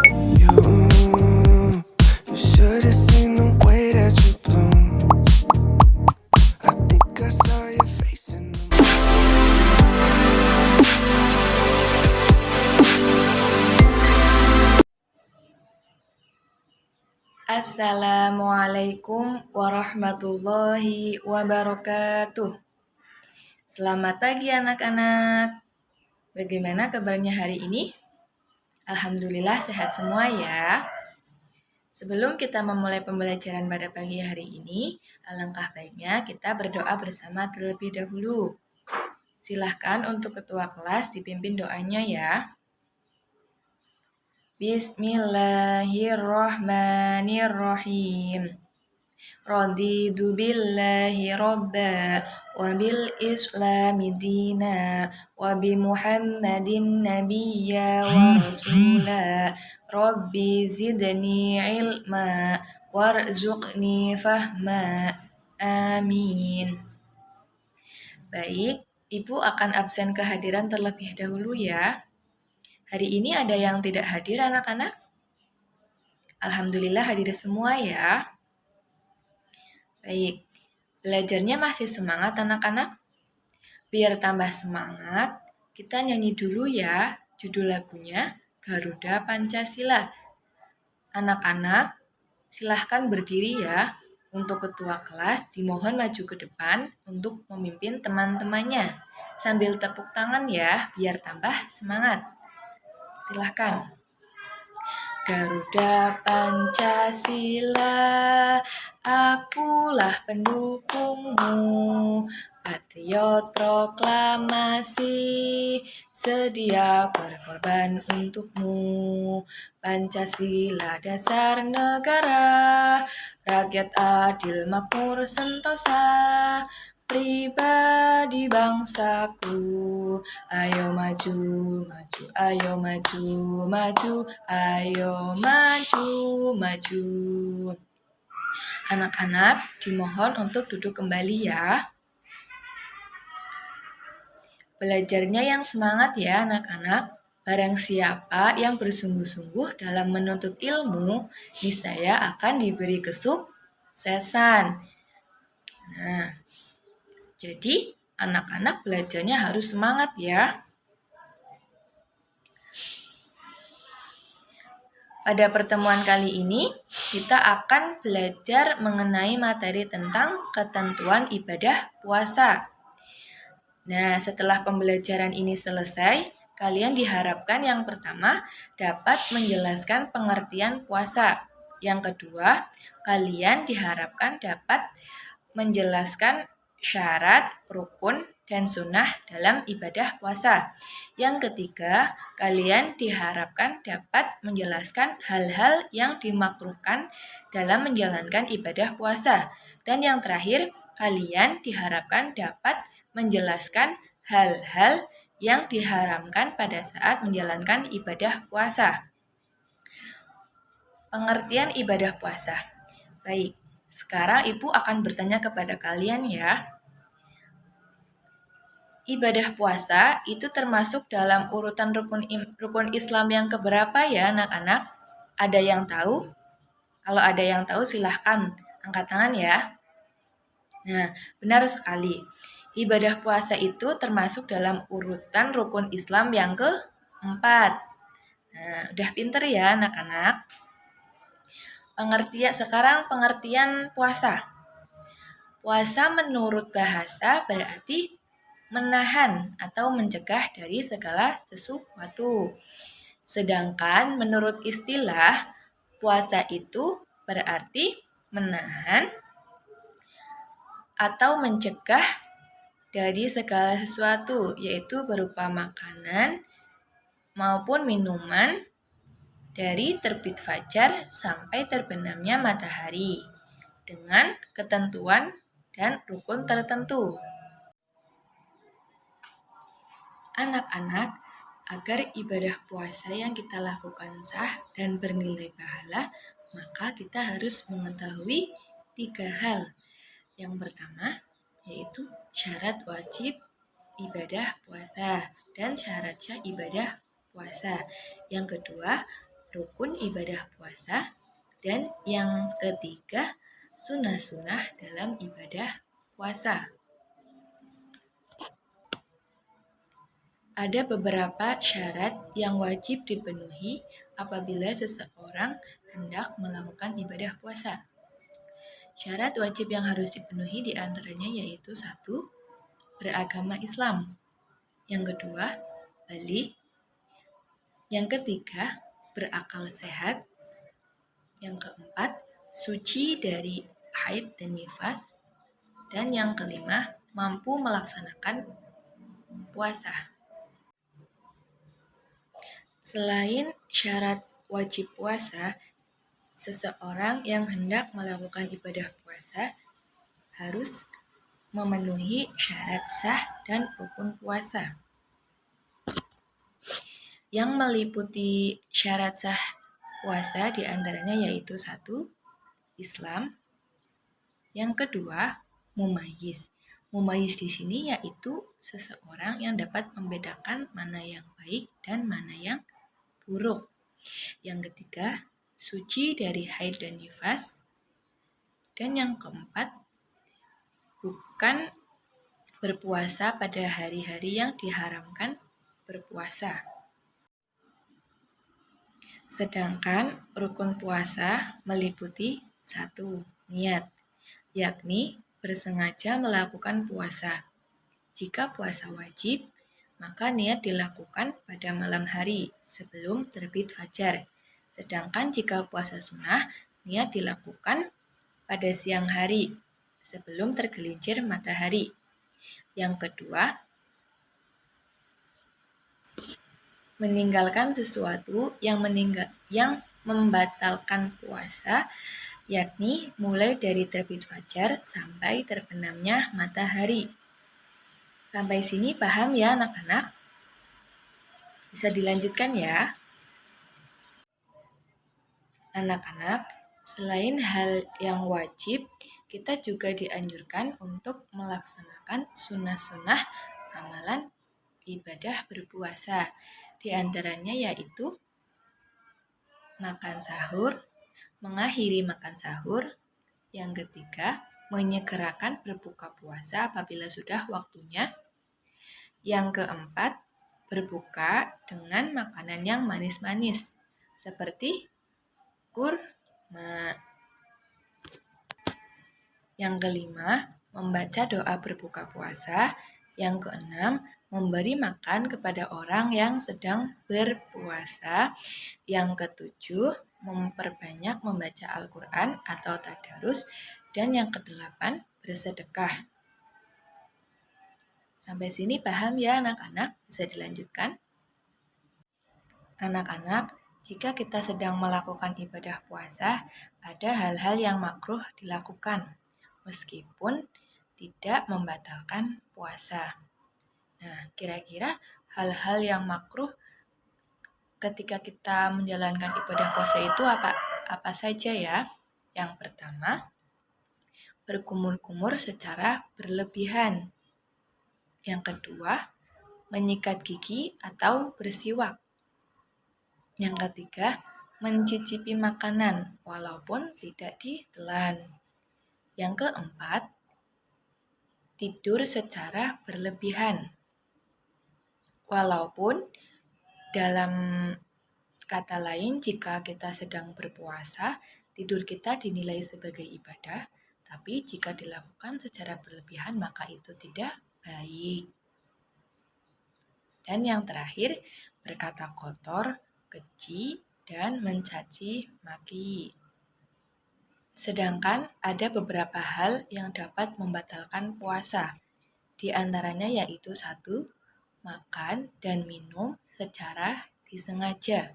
You, you should have seen the way that you bloom. I think I saw your face in the Assalamualaikum warahmatullahi wabarakatuh. Selamat pagi anak-anak. Bagaimana kabarnya hari ini? Alhamdulillah sehat semua ya. Sebelum kita memulai pembelajaran pada pagi hari ini, alangkah baiknya kita berdoa bersama terlebih dahulu. Silahkan untuk ketua kelas dipimpin doanya ya. Bismillahirrahmanirrahim. Raditu billahi robba wa bil islami dina wa bi muhammadin nabiyya wa rasula rabbi zidni ilma warzuqni fahma amin. Baik, Ibu akan absen kehadiran terlebih dahulu ya. Hari ini ada yang tidak hadir anak-anak? Alhamdulillah hadir semua ya. Baik, belajarnya masih semangat anak-anak? Biar tambah semangat, kita nyanyi dulu ya judul lagunya Garuda Pancasila. Anak-anak, silahkan berdiri ya. Untuk ketua kelas dimohon maju ke depan untuk memimpin teman-temannya. Sambil tepuk tangan ya, biar tambah semangat. Silahkan. Garuda Pancasila, akulah pendukungmu, patriot proklamasi, sedia berkorban untukmu. Pancasila dasar negara, rakyat adil makmur sentosa, pribadi bangsaku, ayo maju, maju, ayo maju, maju, ayo maju, maju. Anak-anak dimohon untuk duduk kembali ya. Belajarnya yang semangat ya anak-anak. Barang siapa yang bersungguh-sungguh dalam menuntut ilmu, niscaya akan diberi kesuksesan. Nah, jadi, anak-anak belajarnya harus semangat ya. Pada pertemuan kali ini, kita akan belajar mengenai materi tentang ketentuan ibadah puasa. Nah, setelah pembelajaran ini selesai, kalian diharapkan yang pertama dapat menjelaskan pengertian puasa. Yang kedua, kalian diharapkan dapat menjelaskan syarat, rukun, dan sunnah dalam ibadah puasa. Yang ketiga, kalian diharapkan dapat menjelaskan hal-hal yang dimakruhkan dalam menjalankan ibadah puasa. Dan yang terakhir, kalian diharapkan dapat menjelaskan hal-hal yang diharamkan pada saat menjalankan ibadah puasa. Pengertian ibadah puasa. Baik. Sekarang Ibu akan bertanya kepada kalian ya. Ibadah puasa itu termasuk dalam urutan rukun Islam yang keberapa ya anak-anak? Ada yang tahu? Kalau ada yang tahu silahkan angkat tangan ya. Nah, benar sekali. Ibadah puasa itu termasuk dalam urutan rukun Islam yang keempat. Nah, udah pinter ya anak-anak. Sekarang pengertian puasa. Puasa menurut bahasa berarti menahan atau mencegah dari segala sesuatu. Sedangkan menurut istilah, puasa itu berarti menahan atau mencegah dari segala sesuatu, yaitu berupa makanan maupun minuman dari terbit fajar sampai terbenamnya matahari dengan ketentuan dan rukun tertentu. Anak-anak, agar ibadah puasa yang kita lakukan sah dan bernilai pahala, maka kita harus mengetahui 3 hal. Yang pertama, yaitu syarat wajib ibadah puasa dan syarat sah ibadah puasa. Yang kedua, rukun ibadah puasa. Dan yang ketiga, sunnah-sunnah dalam ibadah puasa. Ada beberapa syarat yang wajib dipenuhi apabila seseorang hendak melakukan ibadah puasa. Syarat wajib yang harus dipenuhi diantaranya yaitu 1. Beragama Islam. Yang kedua, balik. Yang ketiga, berakal sehat. Yang keempat, suci dari haid dan nifas. Dan yang kelima, mampu melaksanakan puasa. Selain syarat wajib puasa, seseorang yang hendak melakukan ibadah puasa harus memenuhi syarat sah dan rukun puasa. Yang meliputi syarat sah puasa diantaranya yaitu 1. Islam. Yang kedua, mumayyiz. Mumayyiz di sini yaitu seseorang yang dapat membedakan mana yang baik dan mana yang buruk. Yang ketiga, suci dari haid dan nifas. Dan yang keempat, bukan berpuasa pada hari-hari yang diharamkan berpuasa. Sedangkan rukun puasa meliputi 1. Niat, yakni bersengaja melakukan puasa. Jika puasa wajib, maka niat dilakukan pada malam hari sebelum terbit fajar. Sedangkan jika puasa sunnah, niat dilakukan pada siang hari sebelum tergelincir matahari. Yang kedua, meninggalkan sesuatu yang membatalkan puasa, yakni mulai dari terbit fajar sampai terbenamnya matahari. Sampai sini paham ya anak-anak? Bisa dilanjutkan ya? Anak-anak, selain hal yang wajib, kita juga dianjurkan untuk melaksanakan sunnah-sunnah amalan ibadah berpuasa. Di antaranya yaitu makan sahur, mengakhiri makan sahur. Yang ketiga, menyegerakan berbuka puasa apabila sudah waktunya. Yang keempat, berbuka dengan makanan yang manis-manis seperti kurma. Yang kelima, membaca doa berbuka puasa. Yang keenam, memberi makan kepada orang yang sedang berpuasa. Yang ketujuh, memperbanyak membaca Al-Quran atau tadarus. Dan yang kedelapan, bersedekah. Sampai sini paham ya anak-anak? Bisa dilanjutkan? Anak-anak, jika kita sedang melakukan ibadah puasa, ada hal-hal yang makruh dilakukan, meskipun tidak membatalkan puasa. Nah, kira-kira hal-hal yang makruh ketika kita menjalankan ibadah puasa itu apa saja ya? Yang pertama, berkumur-kumur secara berlebihan. Yang kedua, menyikat gigi atau bersiwak. Yang ketiga, mencicipi makanan walaupun tidak ditelan. Yang keempat, tidur secara berlebihan. Walaupun dalam kata lain, jika kita sedang berpuasa, tidur kita dinilai sebagai ibadah, tapi jika dilakukan secara berlebihan maka itu tidak baik. Dan yang terakhir, berkata kotor, keji, dan mencaci maki. Sedangkan ada beberapa hal yang dapat membatalkan puasa. Di antaranya yaitu 1. Makan dan minum secara disengaja.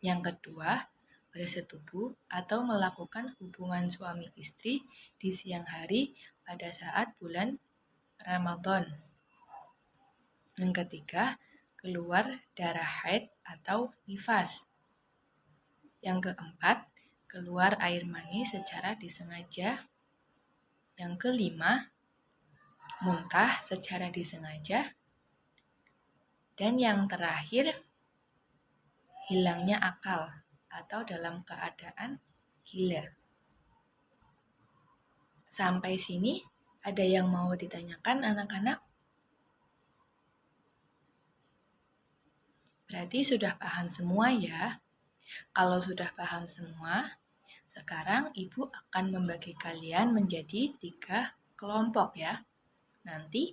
Yang kedua, bersetubuh atau melakukan hubungan suami istri di siang hari pada saat bulan Ramadan. Yang ketiga, keluar darah haid atau nifas. Yang keempat, keluar air mani secara disengaja. Yang kelima, muntah secara disengaja. Dan yang terakhir, hilangnya akal atau dalam keadaan gila. Sampai sini ada yang mau ditanyakan anak-anak? Berarti sudah paham semua ya? Kalau sudah paham semua, sekarang Ibu akan membagi kalian menjadi 3 kelompok ya. Nanti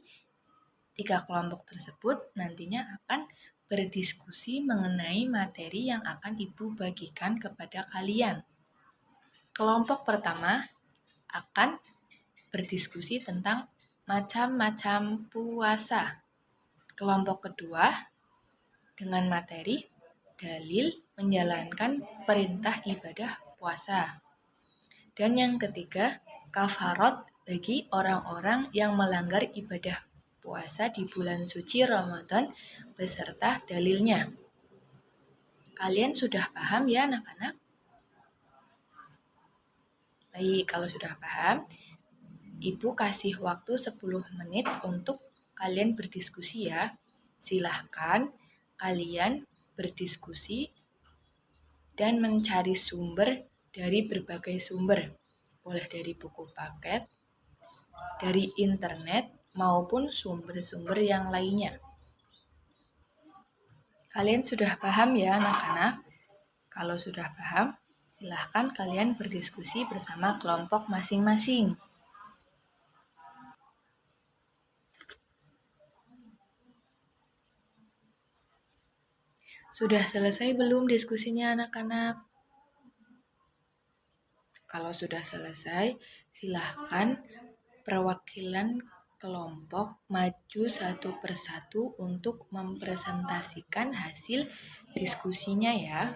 3 kelompok tersebut nantinya akan berdiskusi mengenai materi yang akan Ibu bagikan kepada kalian. Kelompok pertama akan berdiskusi tentang macam-macam puasa. Kelompok kedua dengan materi dalil menjalankan perintah ibadah puasa. Dan yang ketiga, kafarat bagi orang-orang yang melanggar ibadah puasa di bulan suci Ramadan beserta dalilnya. Kalian sudah paham ya anak-anak? Baik, kalau sudah paham, Ibu kasih waktu 10 menit untuk kalian berdiskusi ya. Silahkan kalian berdiskusi dan mencari sumber dari berbagai sumber. Boleh dari buku paket, dari internet, maupun sumber-sumber yang lainnya. Kalian sudah paham ya anak-anak? Kalau sudah paham, silahkan kalian berdiskusi bersama kelompok masing-masing. Sudah selesai belum diskusinya anak-anak? Kalau sudah selesai, silahkan perwakilan kelompok maju satu persatu untuk mempresentasikan hasil diskusinya ya.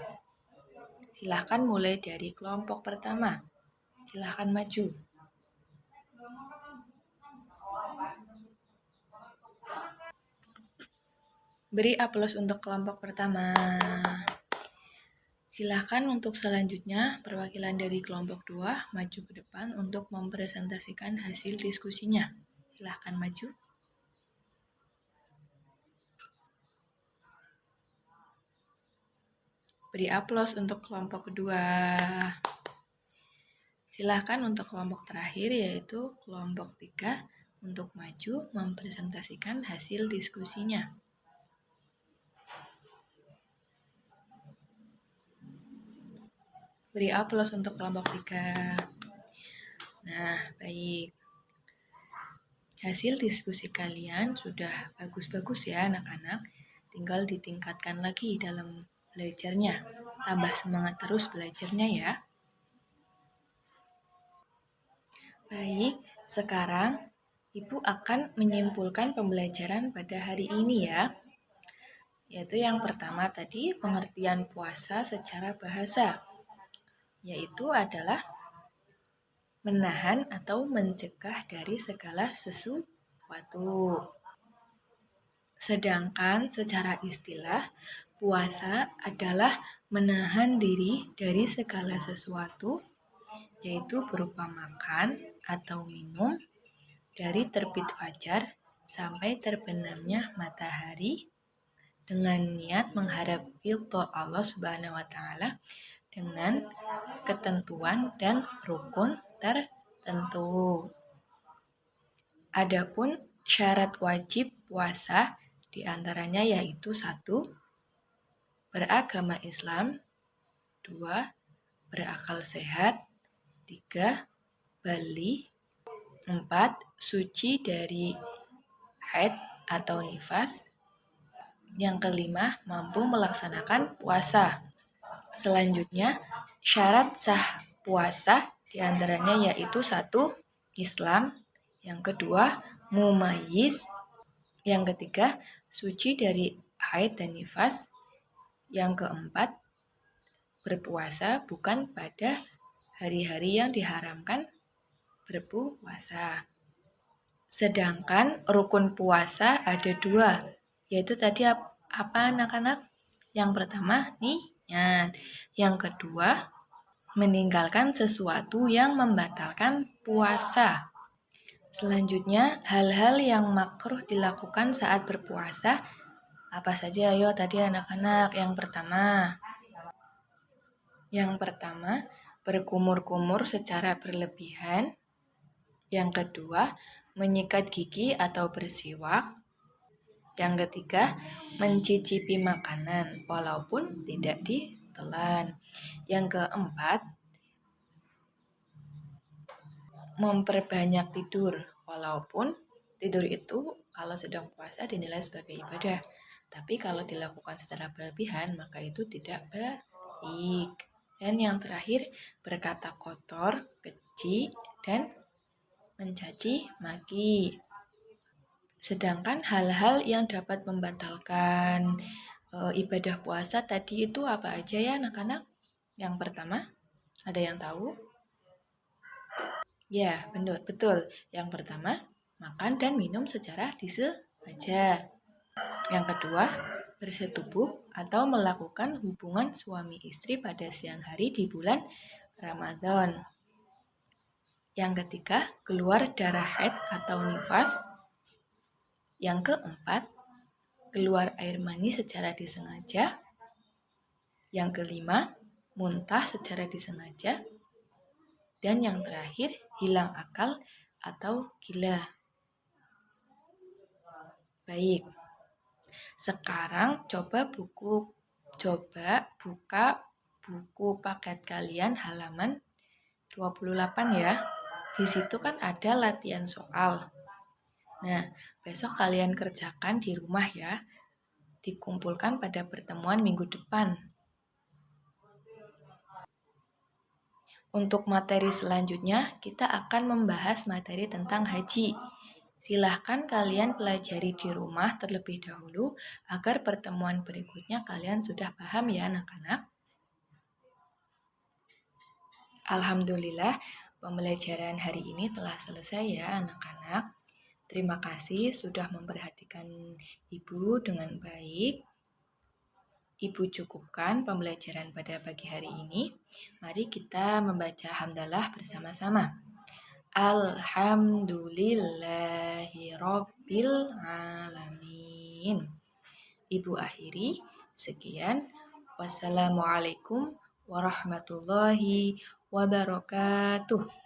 Silahkan mulai dari kelompok pertama. Silahkan maju. Beri aplaus untuk kelompok pertama. Silahkan untuk selanjutnya perwakilan dari kelompok 2 maju ke depan untuk mempresentasikan hasil diskusinya. Silahkan maju. Beri aplaus untuk kelompok kedua. Silahkan untuk kelompok terakhir yaitu kelompok 3 untuk maju mempresentasikan hasil diskusinya. Beri aplaus untuk kelompok 3. Nah, baik. Hasil diskusi kalian sudah bagus-bagus ya anak-anak. Tinggal ditingkatkan lagi dalam belajarnya. Tambah semangat terus belajarnya ya. Baik, sekarang Ibu akan menyimpulkan pembelajaran pada hari ini ya. Yaitu yang pertama tadi pengertian puasa secara bahasa. Yaitu adalah menahan atau mencegah dari segala sesuatu. Sedangkan secara istilah, puasa adalah menahan diri dari segala sesuatu, yaitu berupa makan atau minum dari terbit fajar sampai terbenamnya matahari dengan niat mengharap ridho Allah Subhanahu wa taala dengan ketentuan dan rukun tertentu. Adapun syarat wajib puasa diantaranya yaitu 1. Beragama Islam, 2. Berakal sehat, 3. Bali, 4. Suci dari haid atau nifas, yang kelima mampu melaksanakan puasa. Selanjutnya, syarat sah puasa diantaranya yaitu 1. Islam, yang kedua mumayyiz, yang ketiga suci dari haid dan nifas, yang keempat berpuasa bukan pada hari-hari yang diharamkan berpuasa. Sedangkan rukun puasa ada 2, yaitu tadi apa anak-anak? Yang pertama niat, yang kedua meninggalkan sesuatu yang membatalkan puasa. Selanjutnya, hal-hal yang makruh dilakukan saat berpuasa apa saja? Ayo tadi anak-anak. Yang pertama, Yang pertama, berkumur-kumur secara berlebihan. Yang kedua, menyikat gigi atau bersiwak. Yang ketiga, mencicipi makanan walaupun tidak ditelan. Yang keempat, memperbanyak tidur walaupun tidur itu kalau sedang puasa dinilai sebagai ibadah. Tapi kalau dilakukan secara berlebihan maka itu tidak baik. Dan yang terakhir, berkata kotor, keji, dan mencaci maki. Sedangkan hal-hal yang dapat membatalkan ibadah puasa tadi itu apa aja ya anak-anak? Yang pertama, ada yang tahu? Ya, betul. Yang pertama, makan dan minum secara disengaja. Yang kedua, bersetubuh atau melakukan hubungan suami istri pada siang hari di bulan Ramadan. Yang ketiga, keluar darah haid atau nifas. Yang keempat, keluar air mani secara disengaja. Yang kelima, muntah secara disengaja. Dan yang terakhir, hilang akal atau gila. Baik, sekarang coba buka buku paket kalian halaman 28 ya. Di situ kan ada latihan soal. Nah, besok kalian kerjakan di rumah ya. Dikumpulkan pada pertemuan minggu depan. Untuk materi selanjutnya, kita akan membahas materi tentang haji. Silahkan kalian pelajari di rumah terlebih dahulu agar pertemuan berikutnya kalian sudah paham ya anak-anak. Alhamdulillah, pembelajaran hari ini telah selesai ya anak-anak. Terima kasih sudah memperhatikan Ibu dengan baik. Ibu cukupkan pembelajaran pada pagi hari ini. Mari kita membaca hamdalah bersama-sama. Alhamdulillahirabbil alamin. Ibu akhiri, sekian. Wassalamualaikum warahmatullahi wabarakatuh.